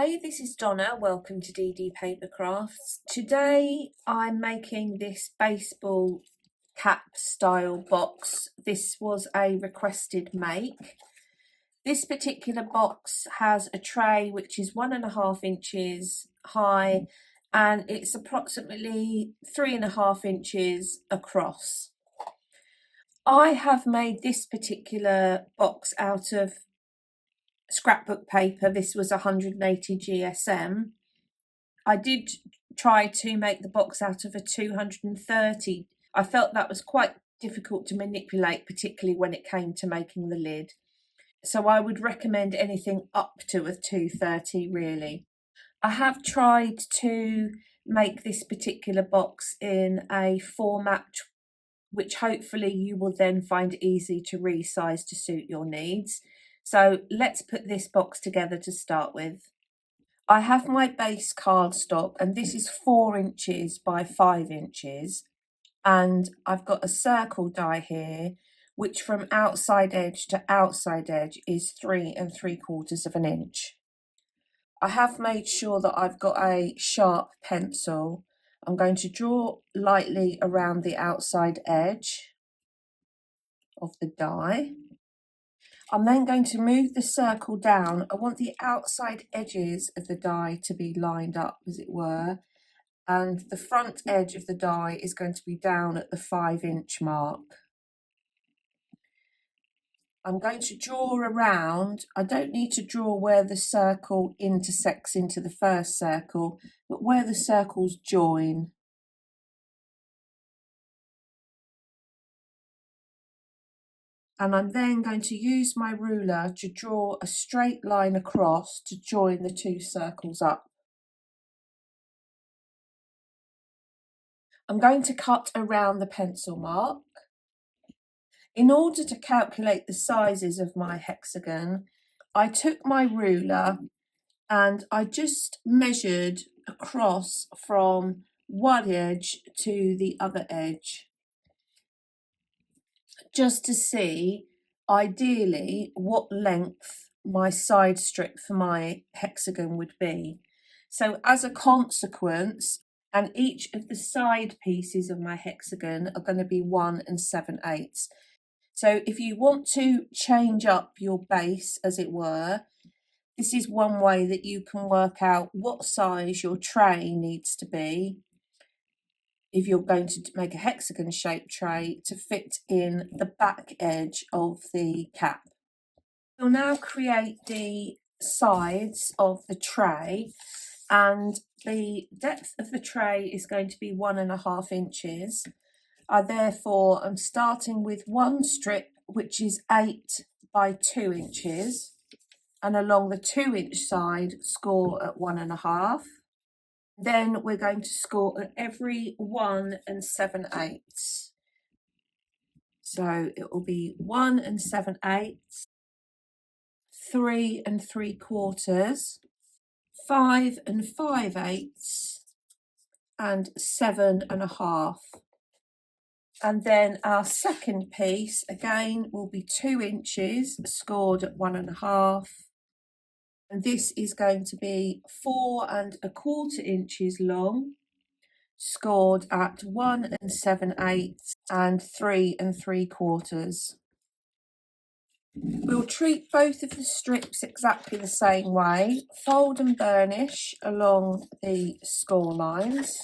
Hi, this is Donna. Welcome to DD Paper Crafts. Today I'm making this baseball cap style box. This was a requested make. This particular box has a tray which is 1.5 inches high and it's approximately 3.5 inches across. I have made this particular box out of scrapbook paper. This was 180 GSM. I did try to make the box out of a 230. I felt that was quite difficult to manipulate, particularly when it came to making the lid. So I would recommend anything up to a 230 really. I have tried to make this particular box in a format which hopefully you will then find easy to resize to suit your needs. So let's put this box together to start with. I have my base cardstock and this is 4 inches by 5 inches, and I've got a circle die here which from outside edge to outside edge is 3 3/4 of an inch. I have made sure that I've got a sharp pencil. I'm going to draw lightly around the outside edge of the die. I'm then going to move the circle down. I want the outside edges of the die to be lined up, as it were, and the front edge of the die is going to be down at the 5-inch mark. I'm going to draw around. I don't need to draw where the circle intersects into the first circle, but where the circles join. And I'm then going to use my ruler to draw a straight line across to join the 2 circles up. I'm going to cut around the pencil mark. In order to calculate the sizes of my hexagon, I took my ruler and I just measured across from one edge to the other edge, just to see ideally what length my side strip for my hexagon would be. So as a consequence, and each of the side pieces of my hexagon are going to be 1 7/8. So if you want to change up your base, as it were, this is one way that you can work out what size your tray needs to be if you're going to make a hexagon shaped tray to fit in the back edge of the cap. We'll now create the sides of the tray, and the depth of the tray is going to be 1.5 inches. I therefore am starting with one strip which is 8 by 2 inches, and along the 2-inch side score at 1.5. Then we're going to score at every 1 7/8. So it will be 1 7/8, 3 3/4, 5 5/8, and 7.5. And then our second piece again will be 2 inches scored at 1.5, and this is going to be 4 1/4 inches long, scored at 1 7/8 and 3 3/4. We'll treat both of the strips exactly the same way. Fold and burnish along the score lines.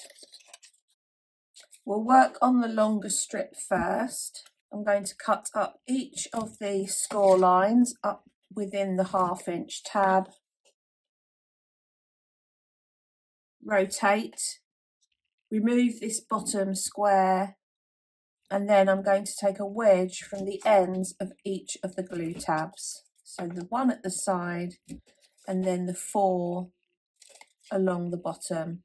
We'll work on the longer strip first. I'm going to cut up each of the score lines up within the 1/2 inch tab. Rotate, remove this bottom square, and then I'm going to take a wedge from the ends of each of the glue tabs. So the one at the side and then the 4 along the bottom.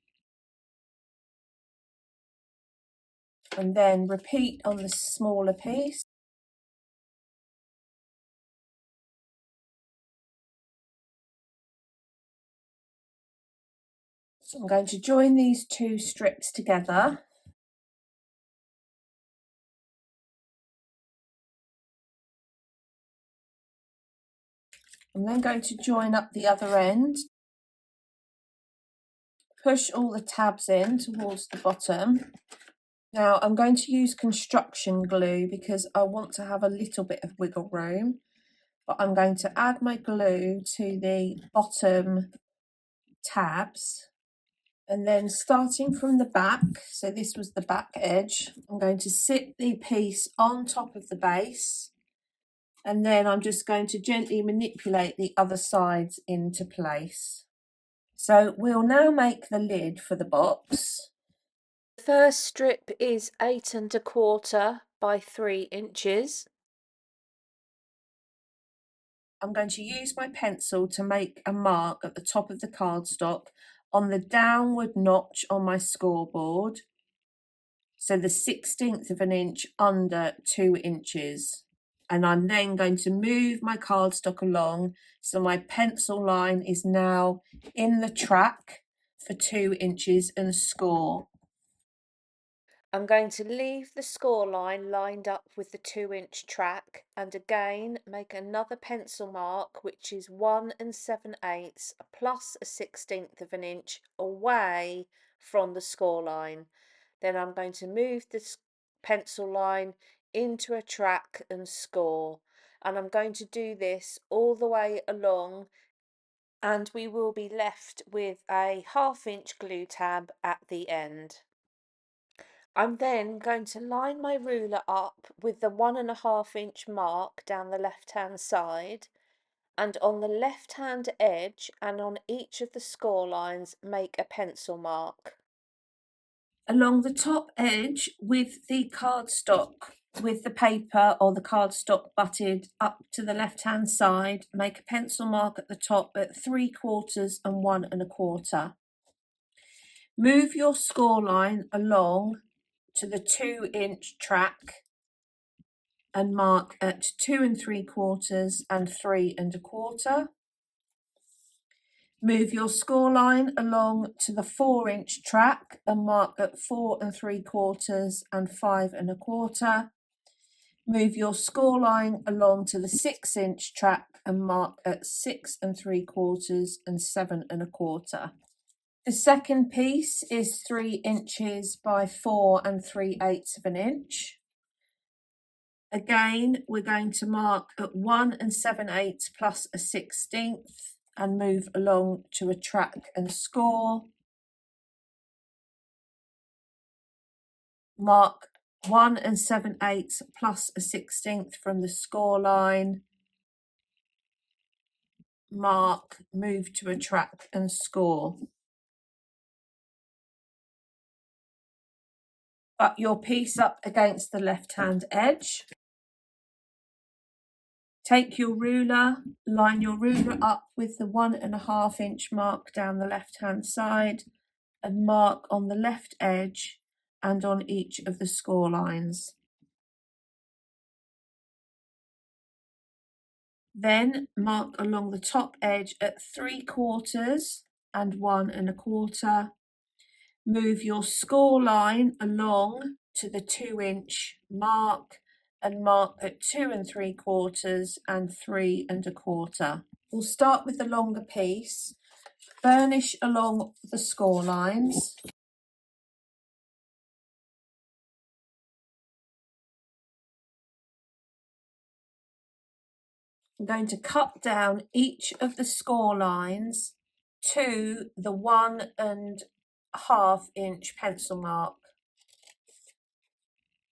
And then repeat on the smaller piece. So I'm going to join these 2 strips together. I'm then going to join up the other end. push all the tabs in towards the bottom. Now I'm going to use construction glue because I want to have a little bit of wiggle room, but I'm going to add my glue to the bottom tabs, and then starting from the back, so this was the back edge, I'm going to sit the piece on top of the base, and then I'm just going to gently manipulate the other sides into place. So we'll now make the lid for the box. The first strip is 8 1/4 by 3 inches. I'm going to use my pencil to make a mark at the top of the cardstock on the downward notch on my scoreboard, so the 1/16 of an inch under 2 inches. And I'm then going to move my cardstock along so my pencil line is now in the track for 2 inches and score. I'm going to leave the score line lined up with the 2-inch track, and again make another pencil mark which is 1 7/8 plus a 1/16 of an inch away from the score line. Then I'm going to move this pencil line into a track and score, and I'm going to do this all the way along, and we will be left with a 1/2 inch glue tab at the end. I'm then going to line my ruler up with the 1 1/2 inch mark down the left hand side, and on the left hand edge and on each of the score lines make a pencil mark. Along the top edge with the cardstock, with the paper or the cardstock butted up to the left hand side, make a pencil mark at the top at 3/4 and 1 1/4. Move your score line along to the 2-inch track and mark at 2 3/4 and 3 1/4. Move your score line along to the 4-inch track and mark at 4 3/4 and 5 1/4. Move your score line along to the 6-inch track and mark at 6 3/4 and 7 1/4. The second piece is 3 inches by 4 3/8 of an inch. Again, we're going to mark at 1 7/8 plus a 1/16 and move along to a track and score. Mark 1 7/8 plus a 1/16 from the score line. Mark, move to a track and score. Butt your piece up against the left-hand edge. Take your ruler, line your ruler up with the 1 1/2 inch mark down the left-hand side and mark on the left edge and on each of the score lines. Then mark along the top edge at 3/4 and 1 1/4. Move your score line along to the 2-inch mark and mark at 2 3/4 and 3 1/4. We'll start with the longer piece. Burnish along the score lines. I'm going to cut down each of the score lines to the 1 1/2 inch pencil mark,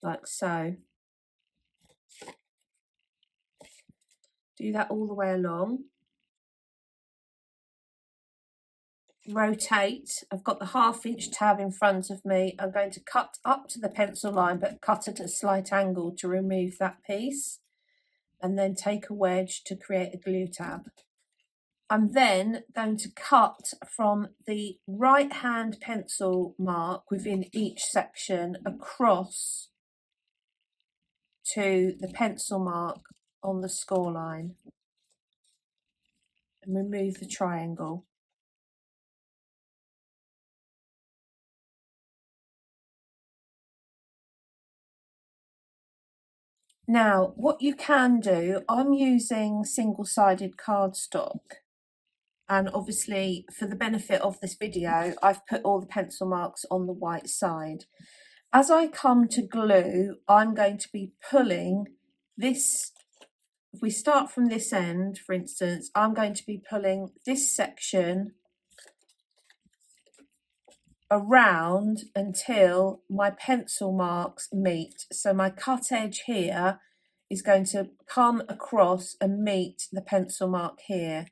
like so. Do that all the way along. Rotate. I've got the 1/2 inch tab in front of me. I'm going to cut up to the pencil line, but cut at a slight angle to remove that piece, and then take a wedge to create a glue tab. I'm then going to cut from the right hand pencil mark within each section across to the pencil mark on the score line and remove the triangle. Now, what you can do, I'm using single-sided cardstock. And obviously for the benefit of this video, I've put all the pencil marks on the white side. As I come to glue, I'm going to be pulling this. If we start from this end, for instance, I'm going to be pulling this section around until my pencil marks meet. So my cut edge here is going to come across and meet the pencil mark here.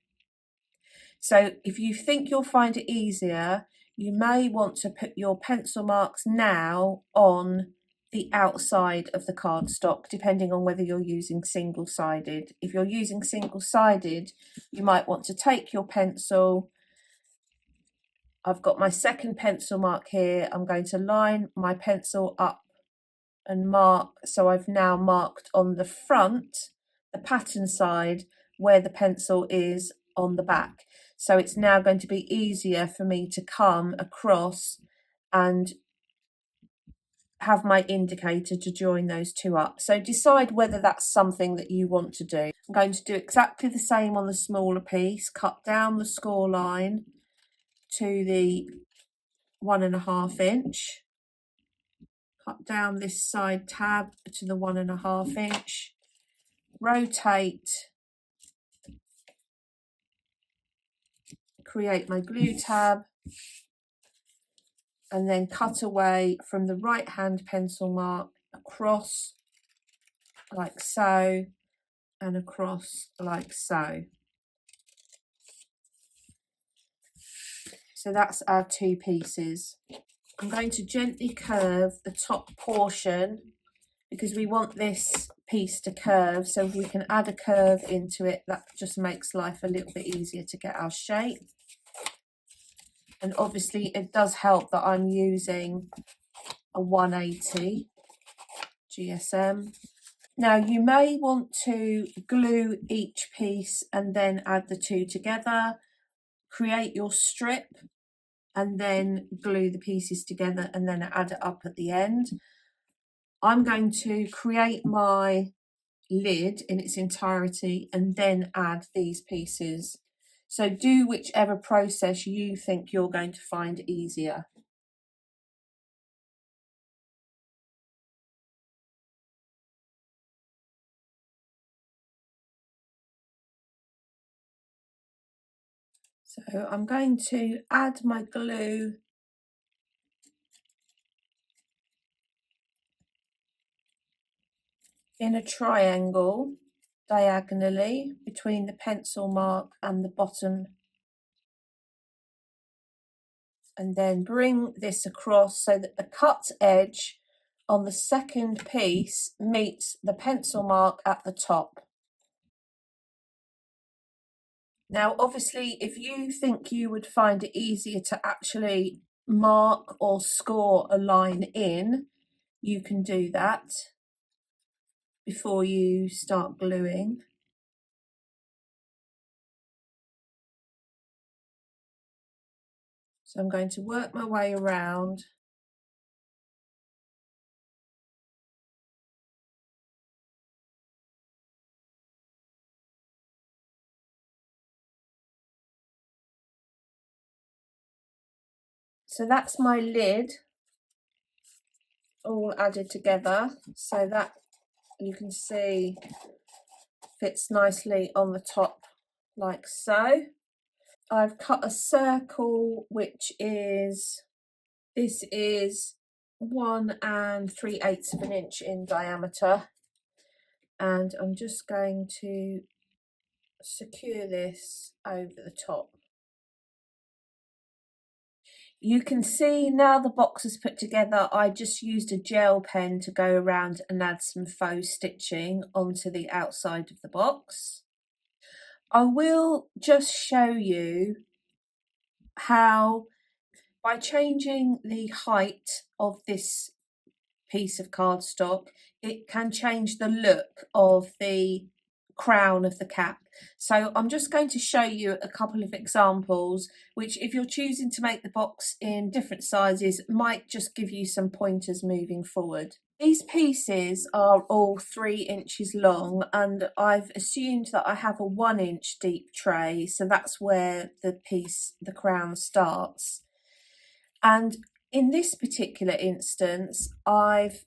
So if you think you'll find it easier, you may want to put your pencil marks now on the outside of the cardstock, depending on whether you're using single-sided. If you're using single-sided, you might want to take your pencil. I've got my second pencil mark here. I'm going to line my pencil up and mark. So I've now marked on the front, the pattern side, where the pencil is on the back. So it's now going to be easier for me to come across and have my indicator to join those two up. So decide whether that's something that you want to do. I'm going to do exactly the same on the smaller piece. Cut down the score line to the 1.5 inch. Cut down this side tab to the 1.5 inch. Rotate. Create my glue tab. And then cut away from the right hand pencil mark across like so, and across like so. So that's our two pieces. I'm going to gently curve the top portion because we want this piece to curve, so if we can add a curve into it, that just makes life a little bit easier to get our shape. And obviously it does help that I'm using a 180 GSM. Now you may want to glue each piece and then add the two together, create your strip and then glue the pieces together and then add it up at the end. I'm going to create my lid in its entirety and then add these pieces. So do whichever process you think you're going to find easier. So I'm going to add my glue in a triangle diagonally between the pencil mark and the bottom, and then bring this across so that the cut edge on the second piece meets the pencil mark at the top. Now obviously if you think you would find it easier to actually mark or score a line in, you can do that before you start gluing. So I'm going to work my way around. So that's my lid all added together, so that you can see fits nicely on the top like so. I've cut a circle which is, this is 1 3/8 of an inch in diameter, and I'm just going to secure this over the top. You can see now the box is put together, I just used a gel pen to go around and add some faux stitching onto the outside of the box. I will just show you how, by changing the height of this piece of cardstock, it can change the look of the crown of the cap. So I'm just going to show you a couple of examples which, if you're choosing to make the box in different sizes, might just give you some pointers moving forward. These pieces are all 3 inches long, and I've assumed that I have a 1 inch deep tray, so that's where the crown starts. And in this particular instance, I've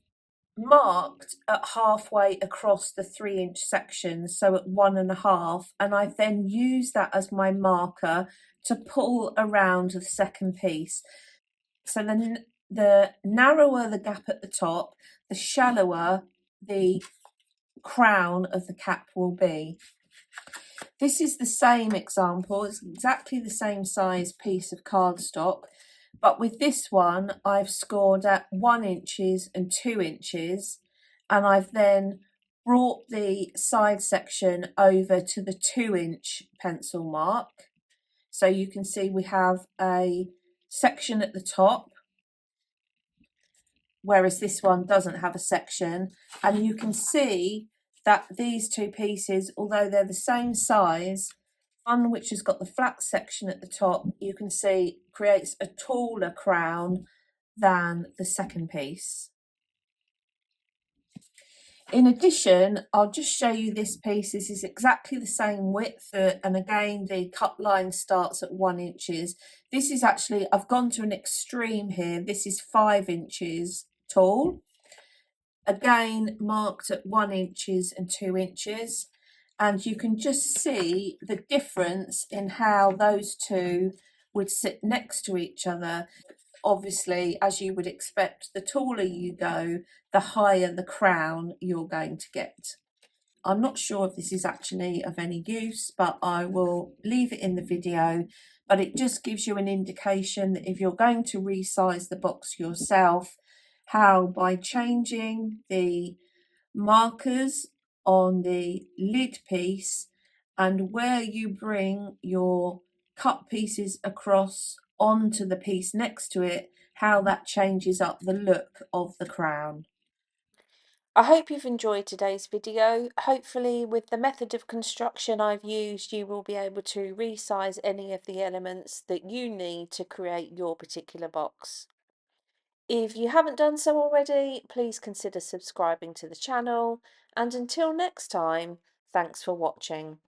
marked at halfway across the 3 inch section, so at 1.5, and I've then used that as my marker to pull around the second piece. So the narrower the gap at the top, the shallower the crown of the cap will be. This is the same example, it's exactly the same size piece of cardstock, but with this one I've scored at 1 inches and 2 inches, and I've then brought the side section over to the 2 inch pencil mark. So you can see we have a section at the top, whereas this one doesn't have a section, and you can see that these two pieces, although they're the same size, one which has got the flat section at the top, you can see creates a taller crown than the second piece. In addition, I'll just show you this piece. This is exactly the same width, and again the cut line starts at 1 inches. This is actually, I've gone to an extreme here, this is 5 inches tall, again marked at 1 inches and 2 inches, and you can just see the difference in how those two would sit next to each other. Obviously, as you would expect, the taller you go, the higher the crown you're going to get. I'm not sure if this is actually of any use, but I will leave it in the video. But it just gives you an indication that if you're going to resize the box yourself, how by changing the markers on the lid piece and where you bring your cut pieces across onto the piece next to it, how that changes up the look of the crown. I hope you've enjoyed today's video. Hopefully with the method of construction I've used, you will be able to resize any of the elements that you need to create your particular box. If you haven't done so already, please consider subscribing to the channel, and until next time, thanks for watching.